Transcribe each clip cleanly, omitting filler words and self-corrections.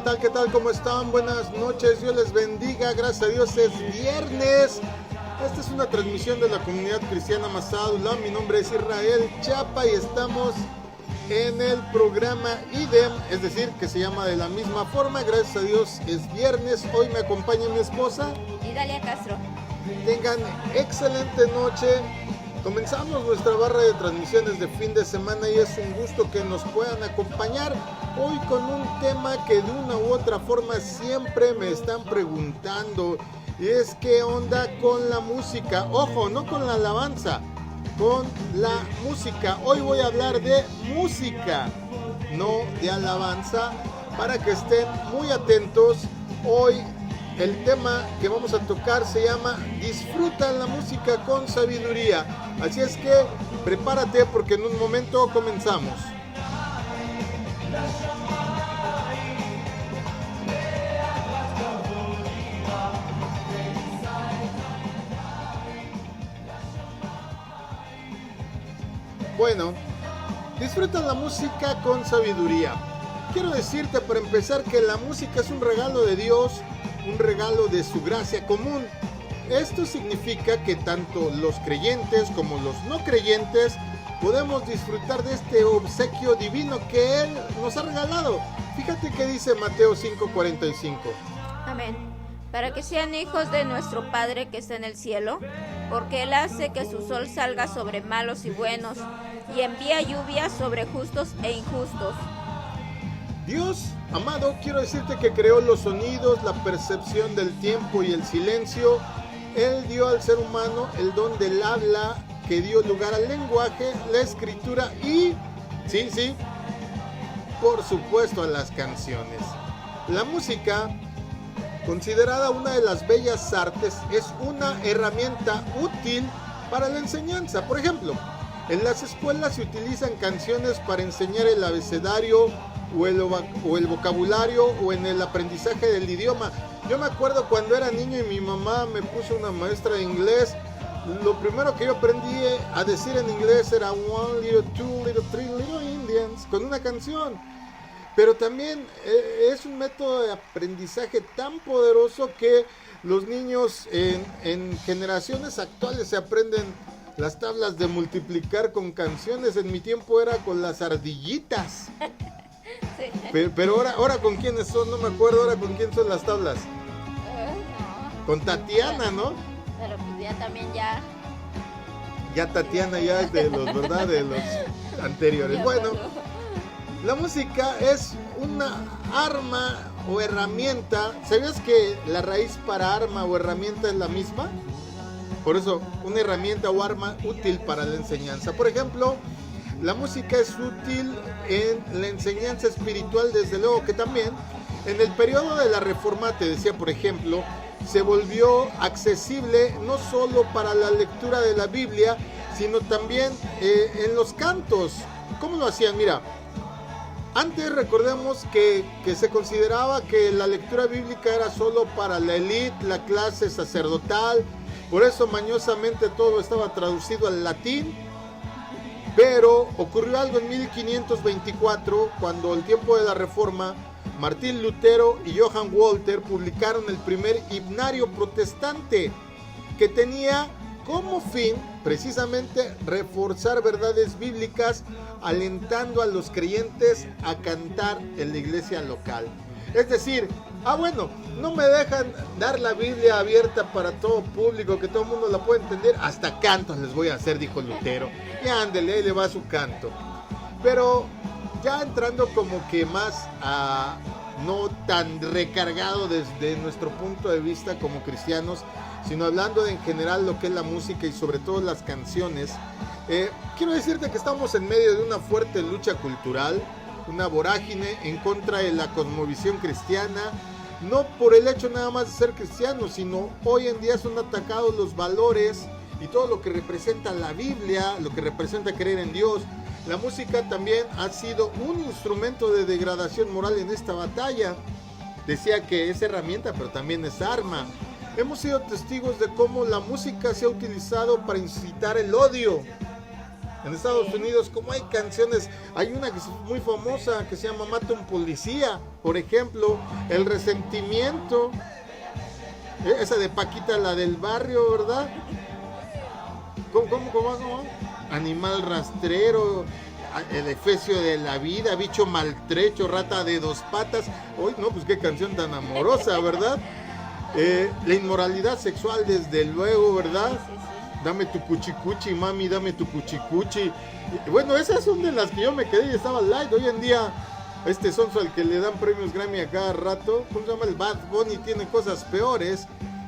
tal? ¿Qué tal? ¿Cómo están? Buenas noches, Dios les bendiga, gracias a Dios es viernes. Esta es una transmisión de la comunidad cristiana Masadullah. Mi nombre es Israel Chapa y estamos en el programa IDEM, es decir, que se llama de la misma forma. Gracias a Dios es viernes. Hoy me acompaña mi esposa Idalia Castro. Tengan excelente noche. Comenzamos nuestra barra de transmisiones de fin de semana y es un gusto que nos puedan acompañar hoy con un tema que de una u otra forma siempre me están preguntando, y es qué onda con la música. Ojo, no con la alabanza, con la música. Hoy voy a hablar de música, no de alabanza, para que estén muy atentos. Hoy el tema que vamos a tocar se llama Disfruta la música con sabiduría. Así es que prepárate porque en un momento comenzamos. Bueno, disfruta la música con sabiduría. Quiero decirte para empezar que la música es un regalo de Dios, un regalo de su gracia común. Esto significa que tanto los creyentes como los no creyentes podemos disfrutar de este obsequio divino que Él nos ha regalado. Fíjate que dice Mateo 5:45. Amén. Para que sean hijos de nuestro Padre que está en el cielo, porque Él hace que su sol salga sobre malos y buenos, y envía lluvia sobre justos e injustos. Dios, amado, quiero decirte que creó los sonidos, la percepción del tiempo y el silencio. Él dio al ser humano el don del habla, que dio lugar al lenguaje, la escritura y, sí, por supuesto a las canciones. La música, considerada una de las bellas artes, es una herramienta útil para la enseñanza. Por ejemplo, en las escuelas se utilizan canciones para enseñar el abecedario o el vocabulario o en el aprendizaje del idioma. Yo me acuerdo cuando era niño y mi mamá me puso una maestra de inglés. Lo primero que yo aprendí a decir en inglés era one little, two little, three little Indians, con una canción. Pero también es un método de aprendizaje tan poderoso que los niños en generaciones actuales se aprenden las tablas de multiplicar con canciones. En mi tiempo era con las ardillitas. Sí. Pero ahora con quiénes son, no me acuerdo ahora con quién son las tablas. No. Con Tatiana, ¿no? Pero pues ya también ya. Ya Tatiana ya es de los, ¿verdad? De los anteriores. Bueno, la música es una arma o herramienta. ¿Sabías que la raíz para arma o herramienta es la misma? Por eso, una herramienta o arma útil para la enseñanza. Por ejemplo, la música es útil en la enseñanza espiritual, desde luego que también. En el periodo de la Reforma, te decía, por ejemplo, se volvió accesible no solo para la lectura de la Biblia, sino también en los cantos. ¿Cómo lo hacían? Mira, antes recordemos que se consideraba que la lectura bíblica era solo para la élite, la clase sacerdotal. Por eso mañosamente todo estaba traducido al latín. Pero ocurrió algo en 1524, cuando el tiempo de la Reforma, Martín Lutero y Johann Walter publicaron el primer himnario protestante, que tenía como fin precisamente reforzar verdades bíblicas, alentando a los creyentes a cantar en la iglesia local. Es decir, bueno, no me dejan dar la Biblia abierta para todo público, que todo el mundo la pueda entender, hasta cantos les voy a hacer, dijo Lutero. Y ándele, ahí le va su canto. Pero ya entrando como que más no tan recargado desde nuestro punto de vista como cristianos, sino hablando de en general lo que es la música y sobre todo las canciones, quiero decirte que estamos en medio de una fuerte lucha cultural, una vorágine en contra de la cosmovisión cristiana, no por el hecho nada más de ser cristianos, sino hoy en día son atacados los valores y todo lo que representa la Biblia, lo que representa creer en Dios. La música también ha sido un instrumento de degradación moral en esta batalla. Decía que es herramienta, pero también es arma. Hemos sido testigos de cómo la música se ha utilizado para incitar el odio. En Estados Unidos, como hay canciones, hay una que es muy famosa que se llama Mata un Policía, por ejemplo, El Resentimiento, esa de Paquita, la del barrio, ¿verdad? ¿Cómo? Animal rastrero, el efesio de la vida, bicho maltrecho, rata de dos patas. Uy, no, pues qué canción tan amorosa, ¿verdad? La inmoralidad sexual, desde luego, ¿verdad? Sí. Dame tu cuchicuchi, mami, dame tu cuchicuchi. Bueno, esas son de las que yo me quedé y estaba light. Hoy en día, este sonso al que le dan premios Grammy a cada rato, ¿cómo se llama? El Bad Bunny, tiene cosas peores.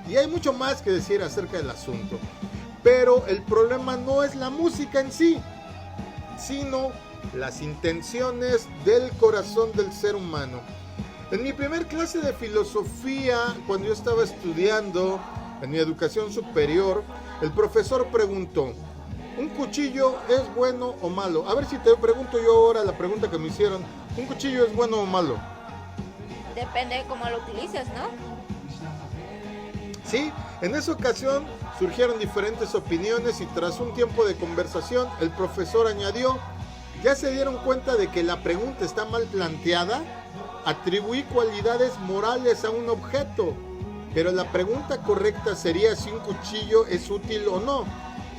Y hay mucho más que decir acerca del asunto. Pero el problema no es la música en sí, sino las intenciones del corazón del ser humano. En mi primer clase de filosofía, cuando yo estaba estudiando en mi educación superior, el profesor preguntó: ¿un cuchillo es bueno o malo? A ver si te pregunto yo ahora la pregunta que me hicieron. ¿Un cuchillo es bueno o malo? Depende de cómo lo utilices, ¿no? Sí, en esa ocasión surgieron diferentes opiniones y tras un tiempo de conversación, el profesor añadió: ¿ya se dieron cuenta de que la pregunta está mal planteada? Atribuí cualidades morales a un objeto, pero la pregunta correcta sería si un cuchillo es útil o no,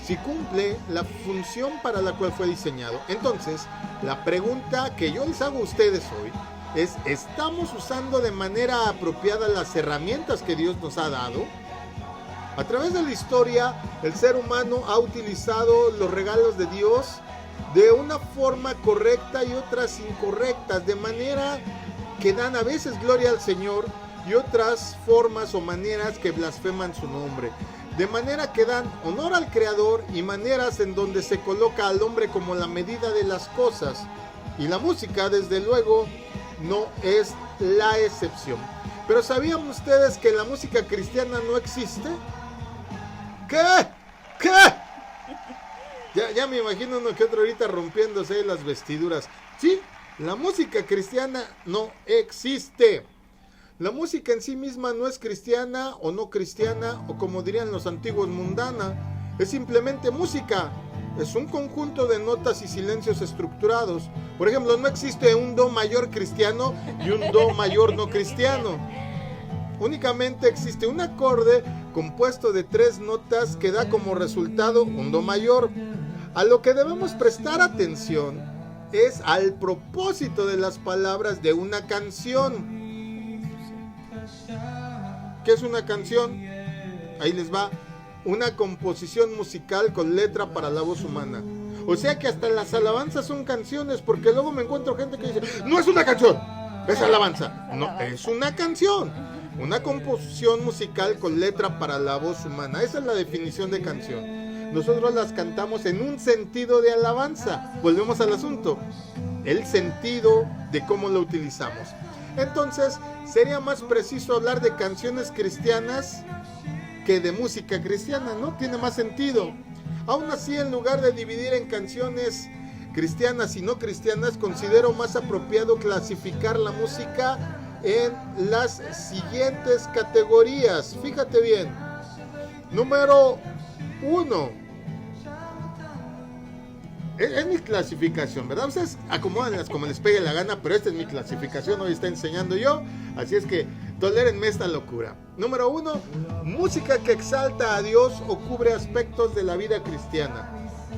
si cumple la función para la cual fue diseñado. Entonces, la pregunta que yo les hago a ustedes hoy es: ¿estamos usando de manera apropiada las herramientas que Dios nos ha dado? A través de la historia, el ser humano ha utilizado los regalos de Dios de una forma correcta y otras incorrectas, de manera que dan a veces gloria al Señor y otras formas o maneras que blasfeman su nombre. De manera que dan honor al Creador y maneras en donde se coloca al hombre como la medida de las cosas. Y la música, desde luego, no es la excepción. Pero ¿sabían ustedes que la música cristiana no existe? ¿Qué? Ya me imagino uno que otro ahorita rompiéndose las vestiduras. Sí, la música cristiana no existe. La música en sí misma no es cristiana o no cristiana, o como dirían los antiguos, mundana. Es simplemente música. Es un conjunto de notas y silencios estructurados. Por ejemplo, no existe un do mayor cristiano y un do mayor no cristiano. Únicamente existe un acorde compuesto de 3 notas que da como resultado un do mayor. A lo que debemos prestar atención es al propósito de las palabras de una canción. ¿Qué es una canción? Ahí les va: una composición musical con letra para la voz humana. O sea que hasta las alabanzas son canciones, porque luego me encuentro gente que dice: no es una canción, es alabanza. No, es una canción. Una composición musical con letra para la voz humana. Esa es la definición de canción. Nosotros las cantamos en un sentido de alabanza. Volvemos al asunto: el sentido de cómo lo utilizamos. Entonces, sería más preciso hablar de canciones cristianas que de música cristiana, ¿no? Tiene más sentido. Aún así, en lugar de dividir en canciones cristianas y no cristianas, considero más apropiado clasificar la música en las siguientes categorías. Fíjate bien. Número 1. Es mi clasificación, ¿verdad? Ustedes acomódenlas como les pegue la gana, pero esta es mi clasificación, hoy está enseñando yo, así es que tolérenme esta locura. Número 1, música que exalta a Dios o cubre aspectos de la vida cristiana.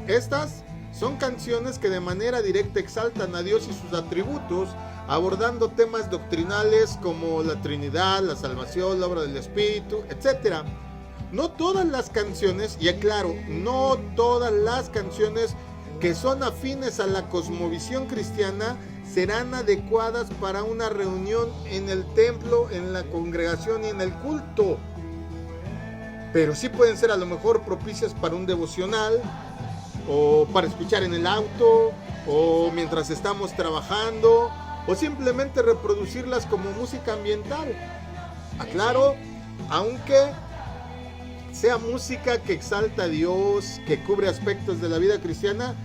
Estas son canciones que de manera directa exaltan a Dios y sus atributos, abordando temas doctrinales como la Trinidad, la salvación, la obra del Espíritu, etc. No todas las canciones, y aclaro, no todas las canciones que son afines a la cosmovisión cristiana serán adecuadas para una reunión en el templo, en la congregación y en el culto. Pero sí pueden ser a lo mejor propicias para un devocional, o para escuchar en el auto, o mientras estamos trabajando, o simplemente reproducirlas como música ambiental. Aclaro, aunque sea música que exalta a Dios, que cubre aspectos de la vida cristiana,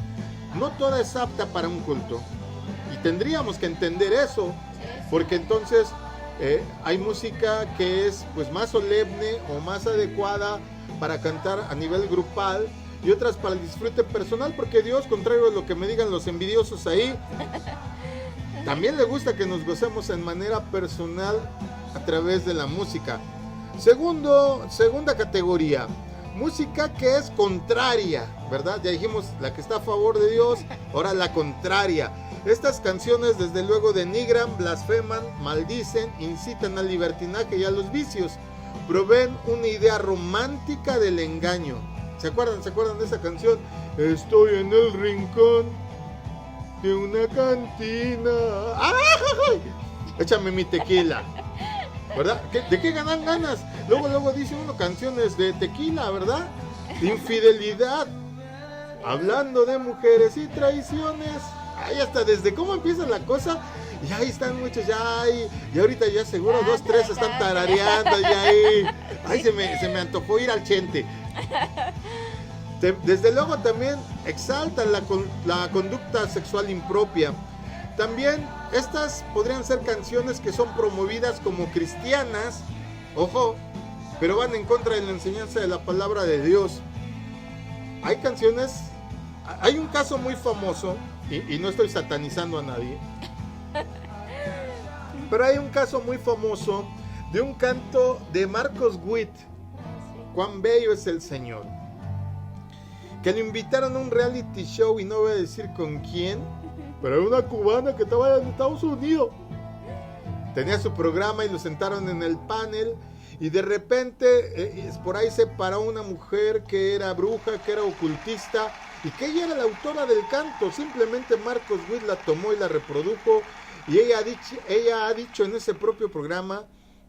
no toda es apta para un culto. Y tendríamos que entender eso, porque entonces hay música que es pues más solemne o más adecuada para cantar a nivel grupal, y otras para el disfrute personal, porque Dios, contrario a lo que me digan los envidiosos ahí, también le gusta que nos gocemos en manera personal a través de la música. Segunda categoría, música que es contraria, ¿verdad? Ya dijimos la que está a favor de Dios, ahora la contraria. Estas canciones desde luego denigran, blasfeman, maldicen, incitan al libertinaje y a los vicios. Proveen una idea romántica del engaño. ¿Se acuerdan de esa canción? Estoy en el rincón de una cantina. ¡Ay! Échame mi tequila. ¿Verdad? ¿De qué ganan ganas? Luego dice uno canciones de tequila, ¿verdad? De infidelidad. Hablando de mujeres y traiciones. Ahí hasta desde cómo empieza la cosa. Y ahí están muchos, y ahorita ya seguro 2, 3 están tarareando, y ahí. Ay, se me antojó ir al Chente. Desde luego también exaltan la conducta sexual impropia. También estas podrían ser canciones que son promovidas como cristianas, ojo, pero van en contra de la enseñanza de la palabra de Dios. Hay un caso muy famoso, y no estoy satanizando a nadie, pero hay un caso muy famoso de un canto de Marcos Witt, Cuán bello es el Señor, que lo invitaron a un reality show, y no voy a decir con quién, pero era una cubana que estaba en Estados Unidos. Tenía su programa y lo sentaron en el panel, y de repente por ahí se paró una mujer que era bruja, que era ocultista, y que ella era la autora del canto. Simplemente Marcos Witt la tomó y la reprodujo, y ella ha dicho en ese propio programa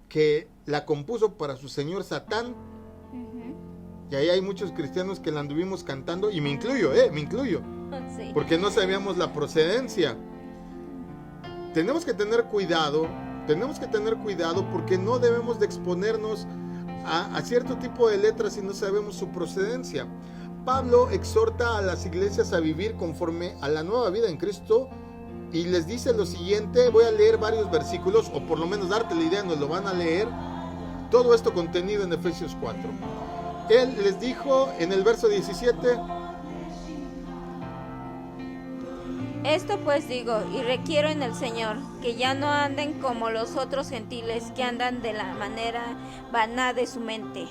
que la compuso para su señor Satán. Y ahí hay muchos cristianos que la anduvimos cantando, y me incluyo, sí, porque no sabíamos la procedencia. Tenemos que tener cuidado porque no debemos de exponernos a cierto tipo de letras si no sabemos su procedencia. Pablo exhorta a las iglesias a vivir conforme a la nueva vida en Cristo, y les dice lo siguiente. Voy a leer varios versículos, o por lo menos darte la idea, nos lo van a leer. Todo esto contenido en Efesios 4. Él les dijo en el verso 17: Esto pues digo y requiero en el Señor, que ya no anden como los otros gentiles, que andan de la manera vana de su mente.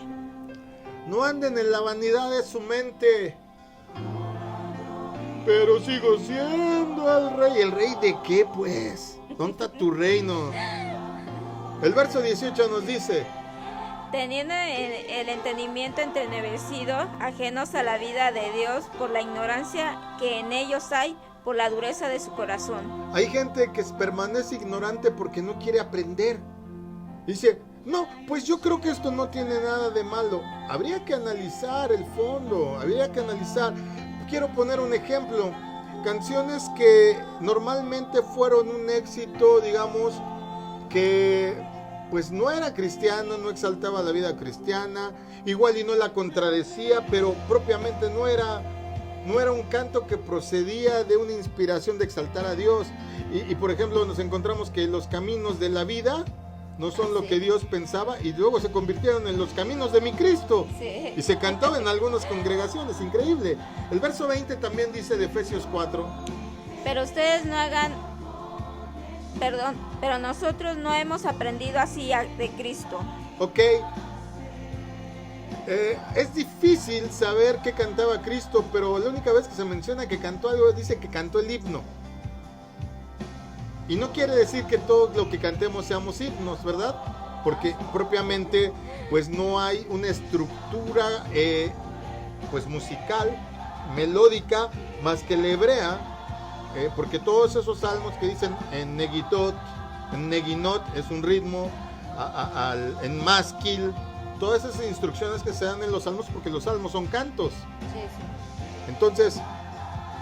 No anden en la vanidad de su mente. Pero sigo siendo el rey. ¿El rey de qué, pues? ¿Dónde está tu reino? El verso 18 nos dice: teniendo el entendimiento entenebrecido, ajenos a la vida de Dios por la ignorancia que en ellos hay, por la dureza de su corazón. Hay gente que permanece ignorante porque no quiere aprender. Dice: no, pues yo creo que esto no tiene nada de malo. Habría que analizar el fondo, habría que analizar. Quiero poner un ejemplo. Canciones que normalmente fueron un éxito, digamos, que pues no era cristiano, no exaltaba la vida cristiana, igual y no la contradecía, pero propiamente no era un canto que procedía de una inspiración de exaltar a Dios. Y por ejemplo, nos encontramos que los caminos de la vida no son lo que Dios pensaba, y luego se convirtieron en los caminos de mi Cristo. Sí. Y se cantaba en algunas congregaciones, increíble. El verso 20 también dice de Efesios 4: pero ustedes no hagan, pero nosotros no hemos aprendido así de Cristo. Ok. Es difícil saber qué cantaba Cristo, pero la única vez que se menciona que cantó algo, dice que cantó el himno. Y no quiere decir que todo lo que cantemos seamos himnos, ¿verdad? Porque propiamente pues no hay una estructura pues musical, melódica, más que la hebrea, porque todos esos salmos que dicen en negitot, en neginot es un ritmo, en masquil, todas esas instrucciones que se dan en los salmos, porque los salmos son cantos. Sí, sí. Entonces,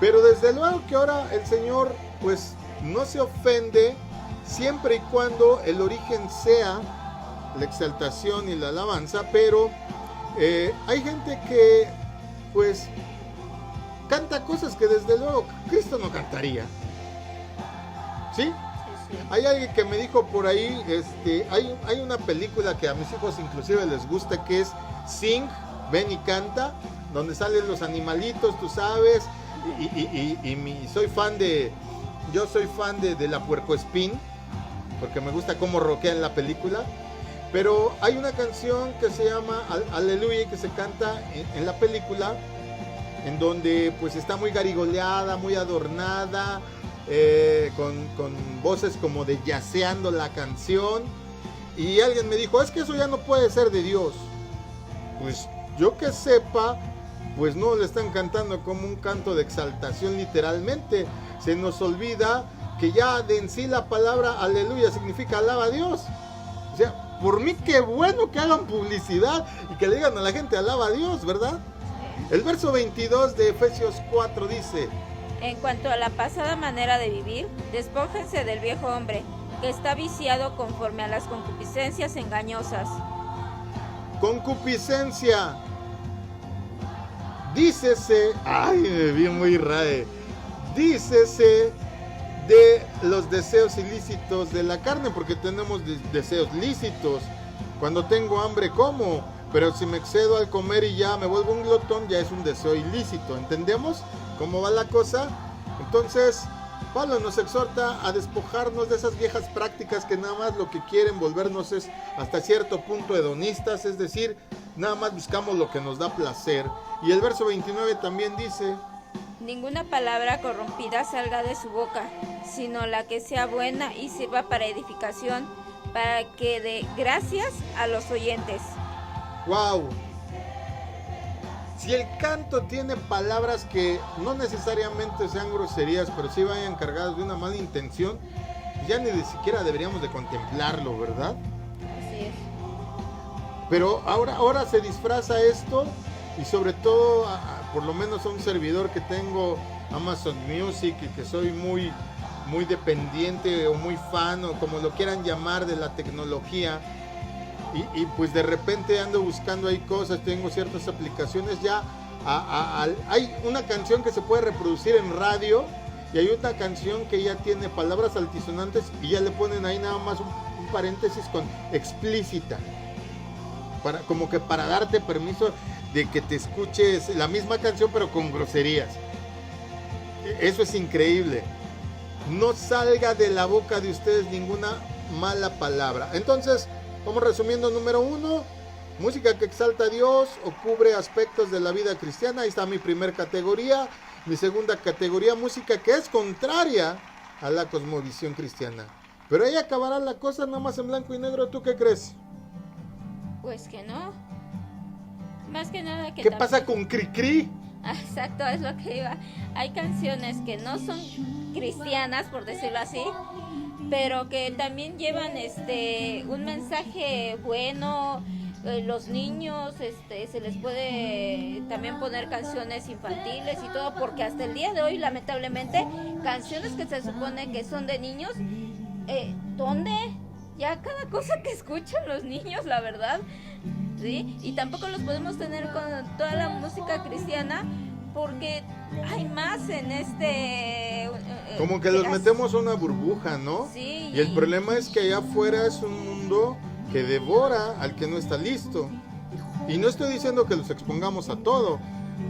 pero desde luego que ahora el Señor pues no se ofende siempre y cuando el origen sea la exaltación y la alabanza, pero hay gente que pues canta cosas que desde luego Cristo no cantaría. ¿Sí? Sí, sí. Hay alguien que me dijo por ahí, hay una película que a mis hijos inclusive les gusta, que es Sing Ven y Canta, donde salen los animalitos, tú sabes, yo soy fan de la Puercoespín, porque me gusta cómo rockea en la película. Pero hay una canción que se llama Aleluya, que se canta en la película, en donde pues está muy garigoleada, muy adornada, con voces como de yaceando la canción. Y alguien me dijo, es que eso ya no puede ser de Dios. Pues yo que sepa, pues no le están cantando como un canto de exaltación literalmente. Se nos olvida que ya de en sí la palabra aleluya significa alaba a Dios. O sea, por mí qué bueno que hagan publicidad y que le digan a la gente alaba a Dios, ¿verdad? El verso 22 de Efesios 4 dice: en cuanto a la pasada manera de vivir, despójense del viejo hombre, que está viciado conforme a las concupiscencias engañosas. Concupiscencia. Dícese, ay, me vi muy rae. Dícese de los deseos ilícitos de la carne, porque tenemos deseos lícitos. Cuando tengo hambre como, pero si me excedo al comer y ya me vuelvo un glotón, ya es un deseo ilícito. ¿Entendemos cómo va la cosa? Entonces, Pablo nos exhorta a despojarnos de esas viejas prácticas que nada más lo que quieren volvernos es hasta cierto punto hedonistas, es decir, nada más buscamos lo que nos da placer. Y el verso 29 también dice: ninguna palabra corrompida salga de su boca, sino la que sea buena y sirva para edificación, para que dé gracias a los oyentes. ¡Wow! Si el canto tiene palabras que no necesariamente sean groserías, pero sí vayan cargadas de una mala intención, ya ni siquiera deberíamos de contemplarlo, ¿verdad? Así es. Pero ahora se disfraza esto, y sobre todo, por lo menos a un servidor que tengo Amazon Music y que soy muy dependiente o muy fan, o como lo quieran llamar, de la tecnología. Y pues de repente ando buscando ahí cosas, tengo ciertas aplicaciones ya. Hay una canción que se puede reproducir en radio y hay otra canción que ya tiene palabras altisonantes y ya le ponen ahí nada más un paréntesis con explícita. Como que para darte permiso de que te escuches la misma canción pero con groserías. Eso es increíble. No salga de la boca de ustedes ninguna mala palabra. Entonces, vamos resumiendo. Número 1, música que exalta a Dios o cubre aspectos de la vida cristiana. Ahí está mi primer categoría. Mi segunda categoría, música que es contraria a la cosmovisión cristiana. Pero ahí acabará la cosa, nada más en blanco y negro. ¿Tú qué crees? Pues que no. Más que nada que... ¿Qué pasa con Cricri? Exacto, es lo que iba. Hay canciones que no son cristianas, por decirlo así, pero que también llevan un mensaje bueno. Los niños se les puede también poner canciones infantiles y todo, porque hasta el día de hoy, lamentablemente, canciones que se supone que son de niños, ¿dónde? Ya cada cosa que escuchan los niños, la verdad, ¿sí? Y tampoco los podemos tener con toda la música cristiana, porque hay más en como que los metemos a una burbuja, ¿no? Sí. Y el problema es que allá afuera es un mundo que devora al que no está listo. Y no estoy diciendo que los expongamos a todo,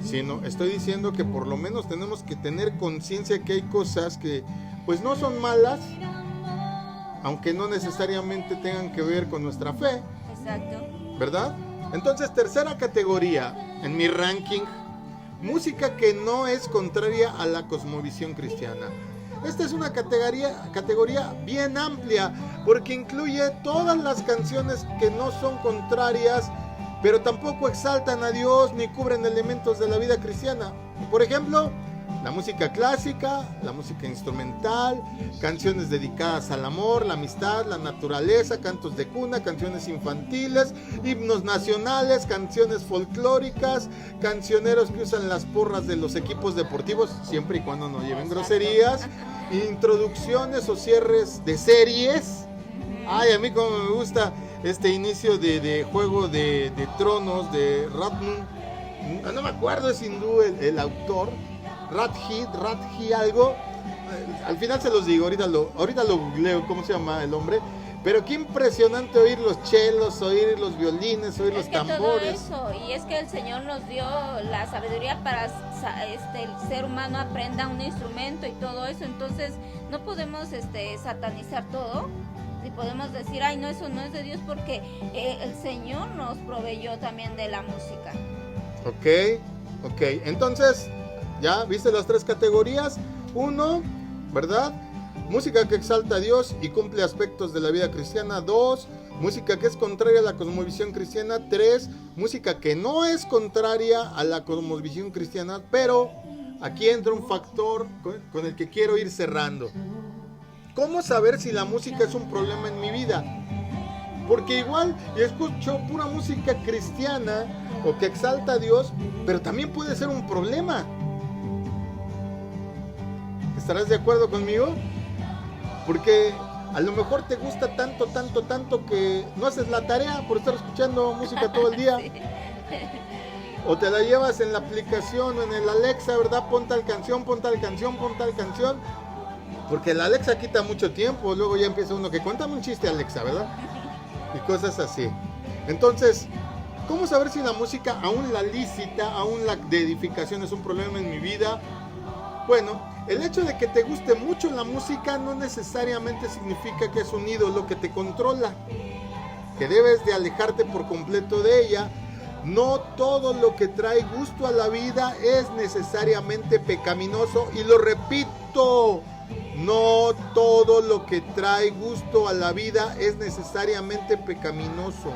sino estoy diciendo que por lo menos tenemos que tener conciencia que hay cosas que pues no son malas, aunque no necesariamente tengan que ver con nuestra fe. Exacto. ¿Verdad? Entonces, tercera categoría en mi ranking: música que no es contraria a la cosmovisión cristiana. Esta es una categoría bien amplia, porque incluye todas las canciones que no son contrarias, pero tampoco exaltan a Dios ni cubren elementos de la vida cristiana. Por ejemplo, la música clásica, la música instrumental, canciones dedicadas al amor, la amistad, la naturaleza, cantos de cuna, canciones infantiles, himnos nacionales, canciones folclóricas, cancioneros que usan las porras de los equipos deportivos, siempre y cuando no lleven groserías, introducciones o cierres de series. Ay, a mí como me gusta este inicio de Juego de Tronos de Radmun. No me acuerdo, es hindú el autor. Radhi algo. Al final se los digo, ahorita lo googleo cómo se llama el hombre. Pero qué impresionante oír los chelos, oír los violines, oír los tambores. Todo eso, y es que el Señor nos dio la sabiduría para el ser humano aprenda un instrumento y todo eso. Entonces no podemos satanizar todo. Y podemos decir, ay, no, eso no es de Dios, porque el Señor nos proveyó también de la música. Ok. Entonces, ya viste las 3 categorías. 1, ¿verdad? Música que exalta a Dios y cumple aspectos de la vida cristiana. 2, música que es contraria a la cosmovisión cristiana. 3, música que no es contraria a la cosmovisión cristiana. Pero aquí entra un factor con el que quiero ir cerrando. ¿Cómo saber si la música es un problema en mi vida? Porque igual yo escucho pura música cristiana o que exalta a Dios, pero también puede ser un problema. ¿Estarás de acuerdo conmigo? Porque a lo mejor te gusta tanto que no haces la tarea por estar escuchando música todo el día. Sí. O te la llevas en la aplicación o en el Alexa, ¿verdad? Pon tal canción. Porque la Alexa quita mucho tiempo. Luego ya empieza uno que cuéntame un chiste, Alexa, ¿verdad? Y cosas así. Entonces, ¿cómo saber si la música, aún la lícita, aún la de edificación, es un problema en mi vida? Bueno, el hecho de que te guste mucho la música no necesariamente significa que es un ídolo que te controla, que debes de alejarte por completo de ella. No todo lo que trae gusto a la vida es necesariamente pecaminoso, y lo repito, no todo lo que trae gusto a la vida es necesariamente pecaminoso.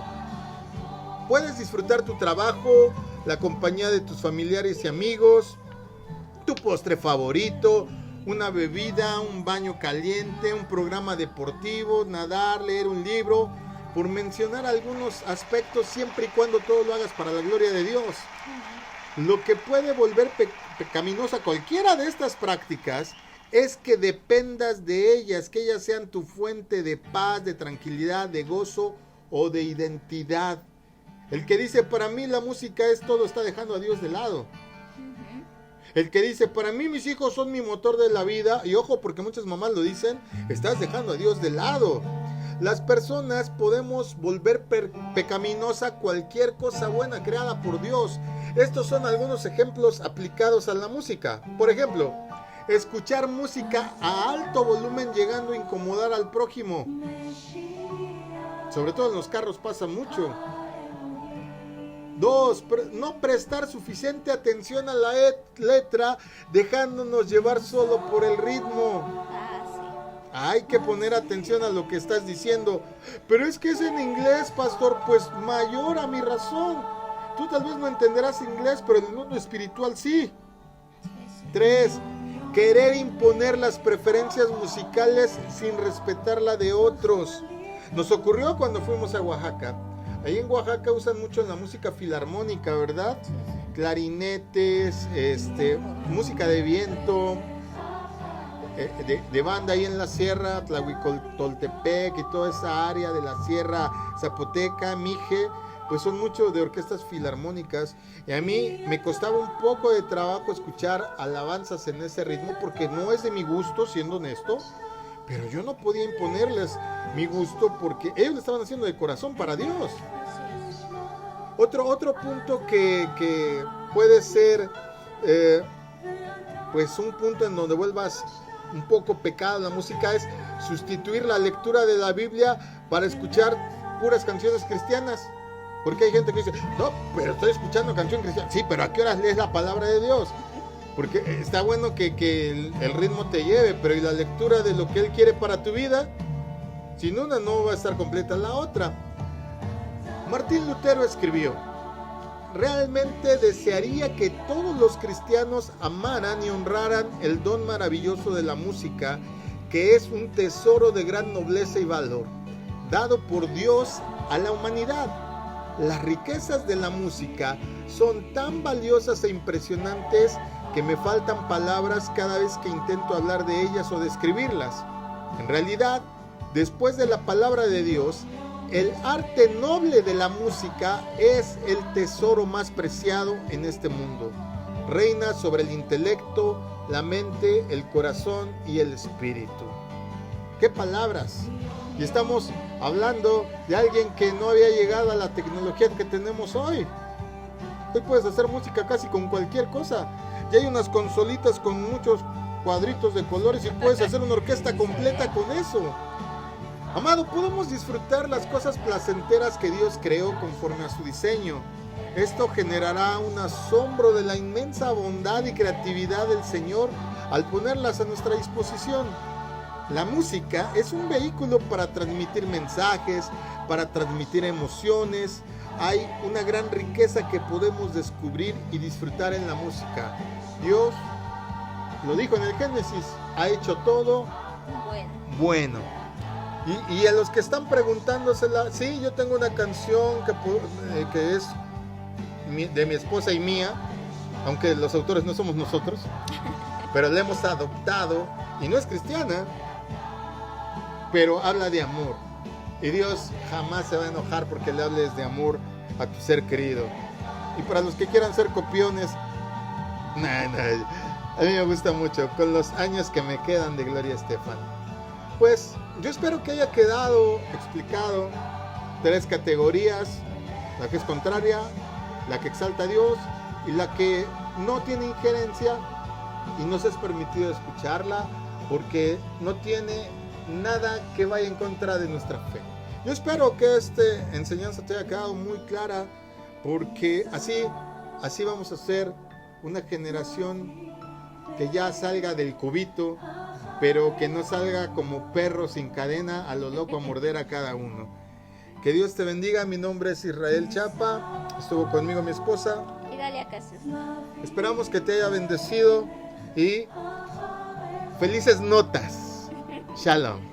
Puedes disfrutar tu trabajo, la compañía de tus familiares y amigos, tu postre favorito, una bebida, un baño caliente, un programa deportivo, nadar, leer un libro, por mencionar algunos aspectos, siempre y cuando todo lo hagas para la gloria de Dios. Lo que puede volver pecaminosa cualquiera de estas prácticas es que dependas de ellas, que ellas sean tu fuente de paz, de tranquilidad, de gozo o de identidad. El que dice, para mí la música es todo, está dejando a Dios de lado. El que dice, para mí mis hijos son mi motor de la vida, y ojo, porque muchas mamás lo dicen, estás dejando a Dios de lado. Las personas podemos volver pecaminosa cualquier cosa buena creada por Dios. Estos son algunos ejemplos aplicados a la música. Por ejemplo, escuchar música a alto volumen llegando a incomodar al prójimo. Sobre todo en los carros pasa mucho. 2, no prestar suficiente atención a la letra, dejándonos llevar solo por el ritmo. Hay que poner atención a lo que estás diciendo. Pero es que es en inglés, pastor. Pues mayor a mi razón. Tú tal vez no entenderás inglés, pero en el mundo espiritual sí. 3, querer imponer las preferencias musicales sin respetar la de otros. Nos ocurrió cuando fuimos a Oaxaca. Ahí en Oaxaca usan mucho la música filarmónica, ¿verdad? Clarinetes, música de viento, de banda ahí en la sierra, Tlahuicotoltepec y toda esa área de la sierra zapoteca, Mije, pues son mucho de orquestas filarmónicas. Y a mí me costaba un poco de trabajo escuchar alabanzas en ese ritmo, porque no es de mi gusto, siendo honesto. Pero yo no podía imponerles mi gusto, porque ellos lo estaban haciendo de corazón para Dios. Otro punto que puede ser pues un punto en donde vuelvas un poco pecado la música es sustituir la lectura de la Biblia para escuchar puras canciones cristianas. Porque hay gente que dice, no, pero estoy escuchando canción cristiana. Sí, pero ¿a qué horas lees la palabra de Dios? Porque está bueno que el ritmo te lleve, pero ¿y la lectura de lo que Él quiere para tu vida? Sin una no va a estar completa la otra. Martín Lutero escribió, realmente desearía que todos los cristianos amaran y honraran el don maravilloso de la música, que es un tesoro de gran nobleza y valor, dado por Dios a la humanidad. Las riquezas de la música son tan valiosas e impresionantes que me faltan palabras cada vez que intento hablar de ellas o describirlas. En realidad, después de la palabra de Dios, el arte noble de la música es el tesoro más preciado en este mundo. Reina sobre el intelecto, la mente, el corazón y el espíritu. ¡Qué palabras! Y estamos hablando de alguien que no había llegado a la tecnología que tenemos hoy. Hoy puedes hacer música casi con cualquier cosa. Ya hay unas consolitas con muchos cuadritos de colores y puedes hacer una orquesta completa con eso. Amado, podemos disfrutar las cosas placenteras que Dios creó conforme a su diseño. Esto generará un asombro de la inmensa bondad y creatividad del Señor al ponerlas a nuestra disposición. La música es un vehículo para transmitir mensajes, para transmitir emociones. Hay una gran riqueza que podemos descubrir y disfrutar en la música. Dios, lo dijo en el Génesis, ha hecho todo bueno. Y a los que están preguntándosela, sí, yo tengo una canción que es de mi esposa y mía, aunque los autores no somos nosotros, pero la hemos adoptado y no es cristiana, pero habla de amor. Y Dios jamás se va a enojar porque le hables de amor a tu ser querido. Y para los que quieran ser copiones, a mí me gusta mucho, con los años que me quedan de Gloria Estefan. Pues yo espero que haya quedado explicado 3 categorías: la que es contraria, la que exalta a Dios y la que no tiene injerencia y no se es permitido escucharla porque no tiene nada que vaya en contra de nuestra fe. Yo espero que esta enseñanza te haya quedado muy clara, porque así vamos a ser una generación que ya salga del cubito, pero que no salga como perro sin cadena a lo loco a morder a cada uno. Que Dios te bendiga. Mi nombre es Israel Chapa. Estuvo conmigo mi esposa. Y dale a casa. Esperamos que te haya bendecido y felices notas. Shalom.